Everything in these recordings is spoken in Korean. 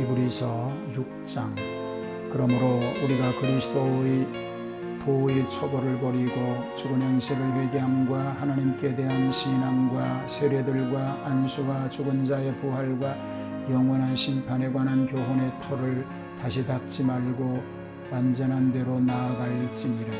히브리서 6장. 그러므로 우리가 그리스도의 도의 초보를 버리고 죽은 행실을 회개함과 하나님께 대한 신앙과 세례들과 안수와 죽은 자의 부활과 영원한 심판에 관한 교훈의 터를 다시 닫지 말고 완전한 대로 나아갈지니라.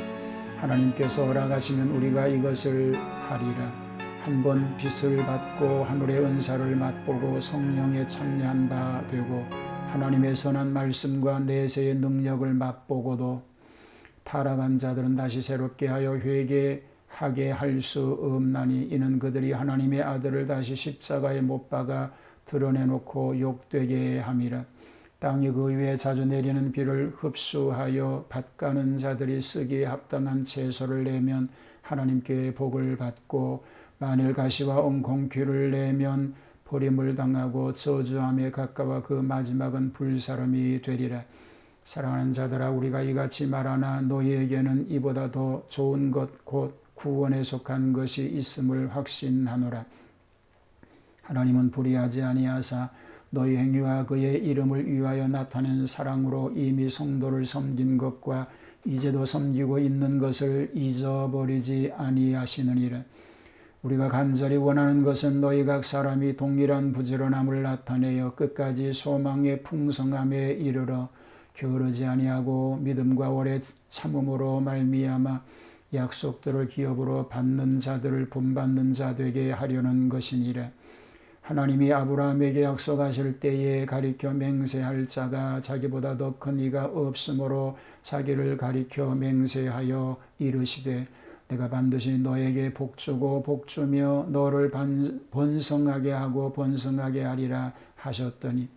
하나님께서 허락하시면 우리가 이것을 하리라. 한번 빛을 받고 하늘의 은사를 맛보고 성령에 참여한 바 되고 하나님의 선한 말씀과 내세의 능력을 맛보고도 타락한 자들은 다시 새롭게 하여 회개하게 할 수 없나니 이는 그들이 하나님의 아들을 다시 십자가에 못 박아 드러내놓고 욕되게 함이라. 땅이 그 위에 자주 내리는 비를 흡수하여 밭가는 자들이 쓰기에 합당한 채소를 내면 하나님께 복을 받고 만일 가시와 엉겅퀴를 내면 버림을 당하고 저주함에 가까워 그 마지막은 불사름이 되리라. 사랑하는 자들아, 우리가 이같이 말하나 너희에게는 이보다 더 좋은 것 곧 구원에 속한 것이 있음을 확신하노라. 하나님은 불의하지 아니하사 너희 행위와 그의 이름을 위하여 나타낸 사랑으로 이미 성도를 섬긴 것과 이제도 섬기고 있는 것을 잊어버리지 아니하시느니라. 우리가 간절히 원하는 것은 너희 각 사람이 동일한 부지런함을 나타내어 끝까지 소망의 풍성함에 이르러 게으르지 아니하고 믿음과 오래 참음으로 말미암아 약속들을 기업으로 받는 자들을 본받는 자 되게 하려는 것이니라. 하나님이 아브라함에게 약속하실 때에 가리켜 맹세할 자가 자기보다 더 큰 이가 없으므로 자기를 가리켜 맹세하여 이르시되 내가 반드시 너에게 복주고 복주며 너를 번성하게 하고 번성하게 하리라 하셨더니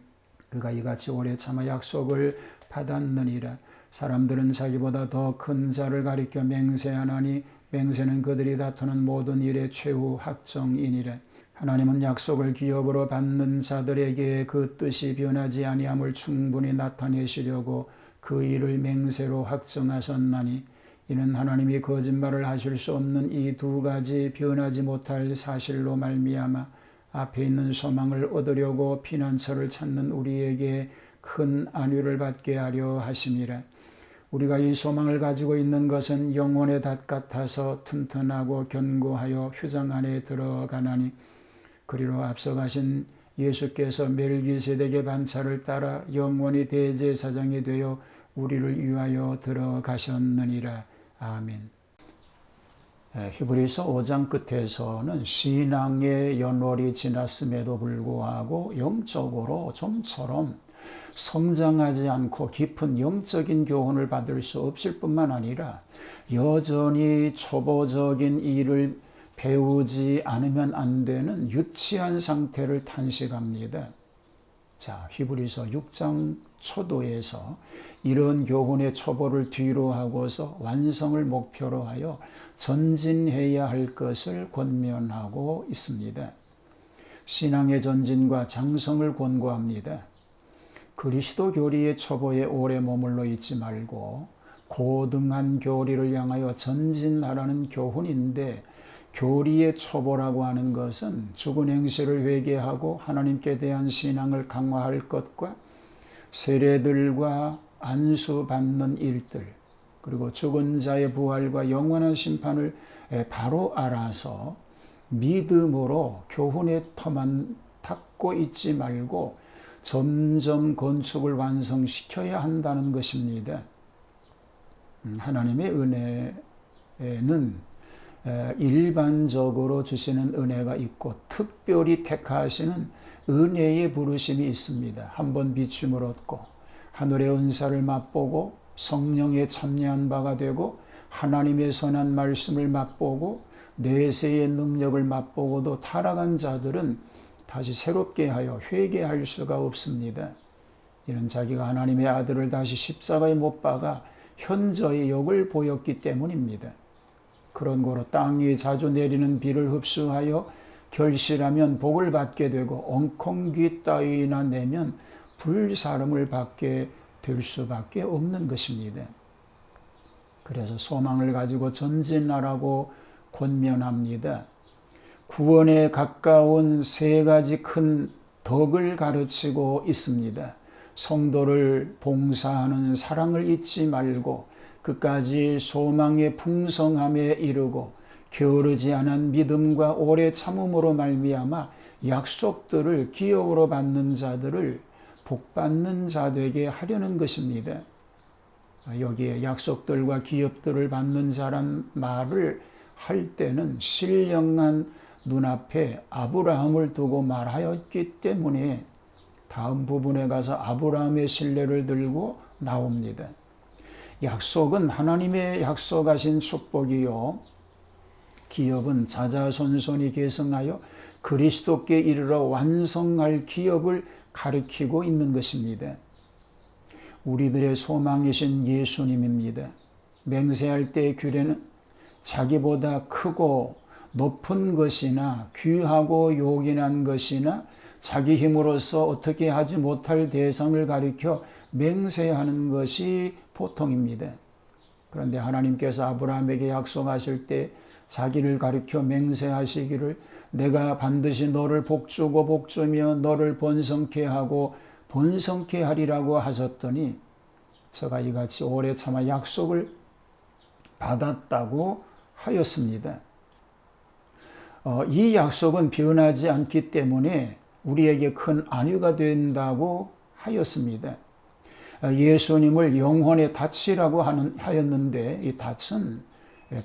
그가 이같이 오래 참아 약속을 받았느니라. 사람들은 자기보다 더 큰 자를 가리켜 맹세하나니 맹세는 그들이 다투는 모든 일의 최후 확정이니라. 하나님은 약속을 기업으로 받는 자들에게 그 뜻이 변하지 아니함을 충분히 나타내시려고 그 일을 맹세로 확정하셨나니 이는 하나님이 거짓말을 하실 수 없는 이 두 가지 변하지 못할 사실로 말미암아 앞에 있는 소망을 얻으려고 피난처를 찾는 우리에게 큰 안위를 받게 하려 하심이라. 우리가 이 소망을 가지고 있는 것은 영혼의 닷 같아서 튼튼하고 견고하여 휴장 안에 들어가나니 그리로 앞서가신 예수께서 멜기세덱의 반차를 따라 영원히 대제사장이 되어 우리를 위하여 들어가셨느니라. 아멘. 히브리서 5장 끝에서는 신앙의 연월이 지났음에도 불구하고 영적으로 좀처럼 성장하지 않고 깊은 영적인 교훈을 받을 수 없을 뿐만 아니라 여전히 초보적인 일을 배우지 않으면 안 되는 유치한 상태를 탄식합니다. 자, 히브리서 6장 초도에서 이런 교훈의 초보를 뒤로 하고서 완성을 목표로 하여 전진해야 할 것을 권면하고 있습니다. 신앙의 전진과 장성을 권고합니다. 그리스도 교리의 초보에 오래 머물러 있지 말고 고등한 교리를 향하여 전진하라는 교훈인데 교리의 초보라고 하는 것은 죽은 행실을 회개하고 하나님께 대한 신앙을 강화할 것과 세례들과 안수받는 일들 그리고 죽은 자의 부활과 영원한 심판을 바로 알아서 믿음으로 교훈의 터만 닫고 있지 말고 점점 건축을 완성시켜야 한다는 것입니다. 하나님의 은혜는 일반적으로 주시는 은혜가 있고 특별히 택하시는 은혜의 부르심이 있습니다. 한번 비춤을 얻고 하늘의 은사를 맛보고 성령에 참여한 바가 되고 하나님의 선한 말씀을 맛보고 내세의 능력을 맛보고도 타락한 자들은 다시 새롭게 하여 회개할 수가 없습니다. 이는 자기가 하나님의 아들을 다시 십자가에 못 박아 현저히 욕을 보였기 때문입니다. 그런 거로 땅 위에 자주 내리는 비를 흡수하여 결실하면 복을 받게 되고 엉겅퀴 따위나 내면 불사름을 받게 될 수밖에 없는 것입니다. 그래서 소망을 가지고 전진하라고 권면합니다. 구원에 가까운 세 가지 큰 덕을 가르치고 있습니다. 성도를 봉사하는 사랑을 잊지 말고 끝까지 소망의 풍성함에 이르고 게으르지 않은 믿음과 오래 참음으로 말미암아 약속들을 기업으로 받는 자들을 복받는 자 되게 하려는 것입니다. 여기에 약속들과 기업들을 받는 자란 말을 할 때는 신령한 눈앞에 아브라함을 두고 말하였기 때문에 다음 부분에 가서 아브라함의 신뢰를 들고 나옵니다. 약속은 하나님의 약속하신 축복이요, 기업은 자자손손이 계승하여 그리스도께 이르러 완성할 기업을 가리키고 있는 것입니다. 우리들의 소망이신 예수님입니다. 맹세할 때의 규례는 자기보다 크고 높은 것이나 귀하고 요긴한 것이나 자기 힘으로서 어떻게 하지 못할 대상을 가리켜 맹세하는 것이 보통입니다. 그런데 하나님께서 아브라함에게 약속하실 때 자기를 가리켜 맹세하시기를 내가 반드시 너를 복주고 복주며 너를 번성케 하고 번성케 하리라고 하셨더니 저가 이같이 오래 참아 약속을 받았다고 하였습니다. 이 약속은 변하지 않기 때문에 우리에게 큰 안위가 된다고 하였습니다. 예수님을 영혼의 닻이라고 하였는데 이 닻은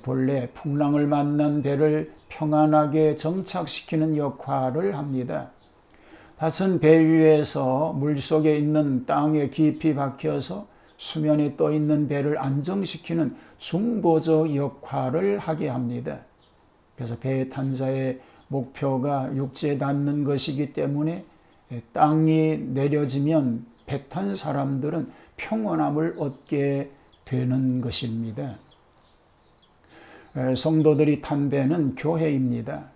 본래 풍랑을 만난 배를 평안하게 정착시키는 역할을 합니다. 닻은 배 위에서 물속에 있는 땅에 깊이 박혀서 수면에 떠 있는 배를 안정시키는 중보적 역할을 하게 합니다. 그래서 배에 탄 자의 목표가 육지에 닿는 것이기 때문에 땅이 내려지면 배 탄 사람들은 평온함을 얻게 되는 것입니다. 성도들이 탄 배는 교회입니다.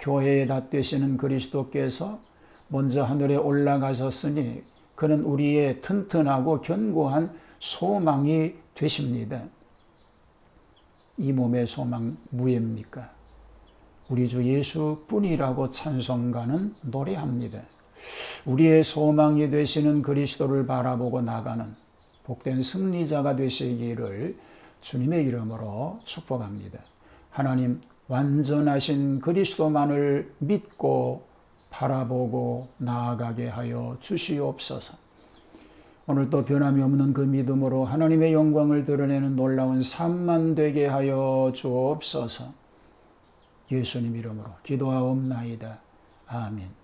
교회의 닻 되시는 그리스도께서 먼저 하늘에 올라가셨으니 그는 우리의 튼튼하고 견고한 소망이 되십니다. 이 몸의 소망 무엇입니까? 우리 주 예수뿐이라고 찬송가는 노래합니다. 우리의 소망이 되시는 그리스도를 바라보고 나가는 복된 승리자가 되시기를 주님의 이름으로 축복합니다. 하나님 완전하신 그리스도만을 믿고 바라보고 나아가게 하여 주시옵소서. 오늘도 변함이 없는 그 믿음으로 하나님의 영광을 드러내는 놀라운 삶만 되게 하여 주옵소서. 예수님 이름으로 기도하옵나이다. 아멘.